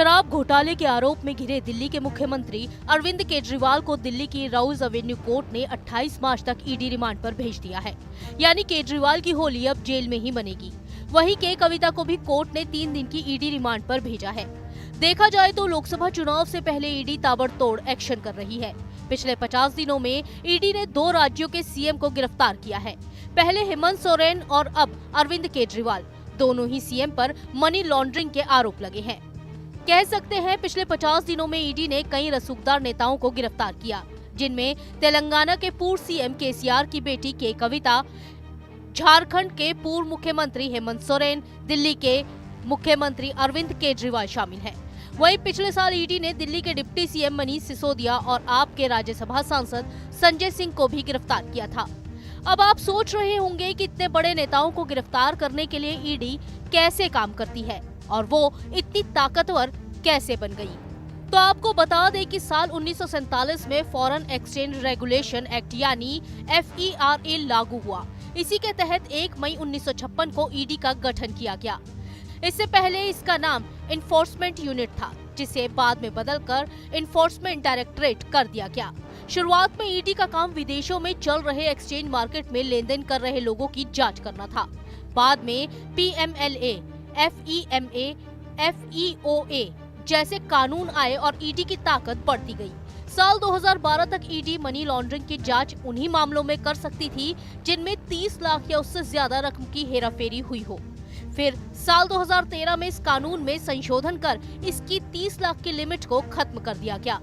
शराब घोटाले के आरोप में घिरे दिल्ली के मुख्यमंत्री अरविंद केजरीवाल को दिल्ली की राउज एवेन्यू कोर्ट ने 28 मार्च तक ईडी रिमांड पर भेज दिया है। यानी केजरीवाल की होली अब जेल में ही बनेगी। वहीं के कविता को भी कोर्ट ने 3 दिन की ईडी रिमांड पर भेजा है। देखा जाए तो लोकसभा चुनाव से पहले ईडी ताबड़तोड़ एक्शन कर रही है। पिछले 50 दिनों में ईडी ने 2 राज्यों के सीएम को गिरफ्तार किया है। पहले हेमंत सोरेन और अब अरविंद केजरीवाल, दोनों ही सीएम पर मनी लॉन्ड्रिंग के आरोप लगे हैं। कह सकते हैं पिछले 50 दिनों में ईडी ने कई रसूखदार नेताओं को गिरफ्तार किया, जिनमें तेलंगाना के पूर्व सीएम केसीआर की बेटी के कविता, झारखंड के पूर्व मुख्यमंत्री हेमंत सोरेन, दिल्ली के मुख्यमंत्री अरविंद केजरीवाल शामिल हैं। वहीं पिछले साल ईडी ने दिल्ली के डिप्टी सीएम मनीष सिसोदिया और आप के राज्यसभा सांसद संजय सिंह को भी गिरफ्तार किया था। अब आप सोच रहे होंगे कि इतने बड़े नेताओं को गिरफ्तार करने के लिए ईडी कैसे काम करती है और वो इतनी ताकतवर कैसे बन गई। तो आपको बता दें कि साल 1947 में फॉरेन एक्सचेंज रेगुलेशन एक्ट यानी FERA लागू हुआ। इसी के तहत 1 मई 1956 को ईडी का गठन किया गया। इससे पहले इसका नाम इन्फोर्समेंट यूनिट था, जिसे बाद में बदलकर इन्फोर्समेंट डायरेक्टरेट कर दिया गया। शुरुआत में ईडी का काम विदेशों में चल रहे एक्सचेंज मार्केट में लेन देन कर रहे लोगों की जांच करना था। बाद में PMLA, FEMA, FEOA जैसे कानून आए और ईडी की ताकत बढ़ती गई। साल 2012 तक ईडी मनी लॉन्ड्रिंग की जांच उन्हीं मामलों में कर सकती थी जिनमें 30 लाख या उससे ज्यादा रकम की हेराफेरी हुई हो। फिर साल 2013 में इस कानून में संशोधन कर इसकी 30 लाख की लिमिट को खत्म कर दिया गया।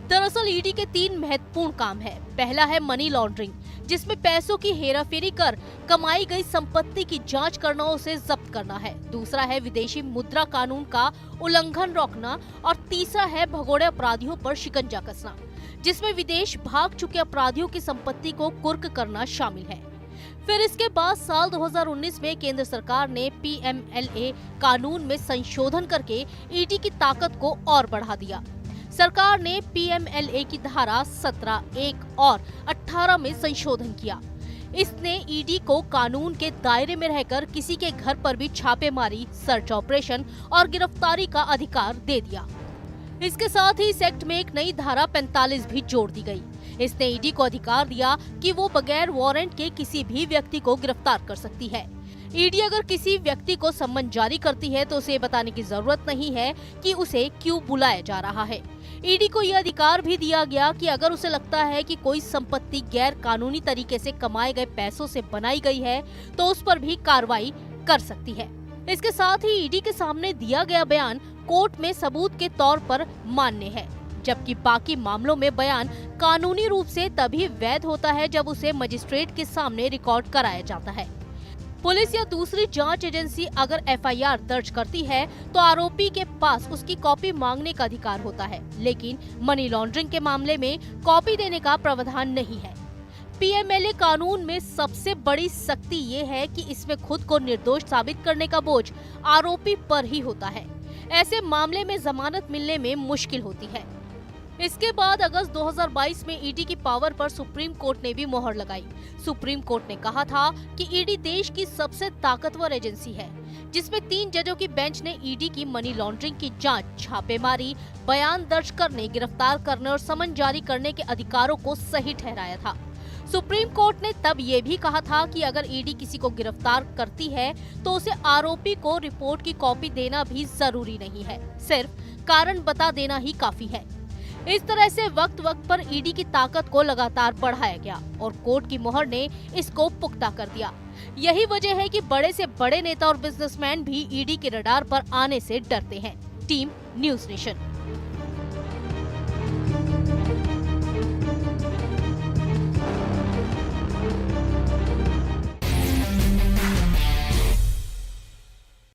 दरअसल ईडी के 3 महत्वपूर्ण काम है। पहला है मनी लॉन्ड्रिंग, जिसमें पैसों की हेराफेरी कर कमाई गई संपत्ति की जांच करना, उसे जब्त करना है। दूसरा है विदेशी मुद्रा कानून का उल्लंघन रोकना और तीसरा है भगोड़े अपराधियों पर शिकंजा कसना, जिसमें विदेश भाग चुके अपराधियों की संपत्ति को कुर्क करना शामिल है। फिर इसके बाद साल 2019 में केंद्र सरकार ने PMLA कानून में संशोधन करके ईडी की ताकत को और बढ़ा दिया। सरकार ने PMLA की धारा 17, 1 और 18 में संशोधन किया। इसने ईडी को कानून के दायरे में रहकर किसी के घर पर भी छापेमारी, सर्च ऑपरेशन और गिरफ्तारी का अधिकार दे दिया। इसके साथ ही इस एक्ट में एक नई धारा 45 भी जोड़ दी गई। इसने ईडी को अधिकार दिया कि वो बगैर वारंट के किसी भी व्यक्ति को गिरफ्तार कर सकती है। ईडी अगर किसी व्यक्ति को सम्मन जारी करती है तो उसे बताने की जरूरत नहीं है कि उसे क्यों बुलाया जा रहा है। ईडी को यह अधिकार भी दिया गया कि अगर उसे लगता है कि कोई संपत्ति गैर कानूनी तरीके से कमाए गए पैसों से बनाई गई है तो उस पर भी कार्रवाई कर सकती है। इसके साथ ही ईडी के सामने दिया गया बयान कोर्ट में सबूत के तौर पर मान्य है, जबकि बाकी मामलों में बयान कानूनी रूप से तभी वैध होता है जब उसे मजिस्ट्रेट के सामने रिकॉर्ड कराया जाता है। पुलिस या दूसरी जांच एजेंसी अगर FIR दर्ज करती है तो आरोपी के पास उसकी कॉपी मांगने का अधिकार होता है, लेकिन मनी लॉन्ड्रिंग के मामले में कॉपी देने का प्रावधान नहीं है। PMLA कानून में सबसे बड़ी सख्ती ये है कि इसमें खुद को निर्दोष साबित करने का बोझ आरोपी पर ही होता है। ऐसे मामले में जमानत मिलने में मुश्किल होती है। इसके बाद अगस्त 2022 में ईडी की पावर पर सुप्रीम कोर्ट ने भी मोहर लगाई। सुप्रीम कोर्ट ने कहा था कि ईडी देश की सबसे ताकतवर एजेंसी है, जिसमें 3 जजों की बेंच ने ईडी की मनी लॉन्ड्रिंग की जांच, छापेमारी, बयान दर्ज करने, गिरफ्तार करने और समन जारी करने के अधिकारों को सही ठहराया था। सुप्रीम कोर्ट ने तब ये भी कहा था कि अगर ईडी किसी को गिरफ्तार करती है तो उसे आरोपी को रिपोर्ट की कॉपी देना भी जरूरी नहीं है, सिर्फ कारण बता देना ही काफी है। इस तरह से वक्त वक्त पर ईडी की ताकत को लगातार बढ़ाया गया और कोर्ट की मोहर ने इसको पुख्ता कर दिया। यही वजह है कि बड़े से बड़े नेता और बिजनेसमैन भी ईडी के रडार पर आने से डरते हैं। Team news nation.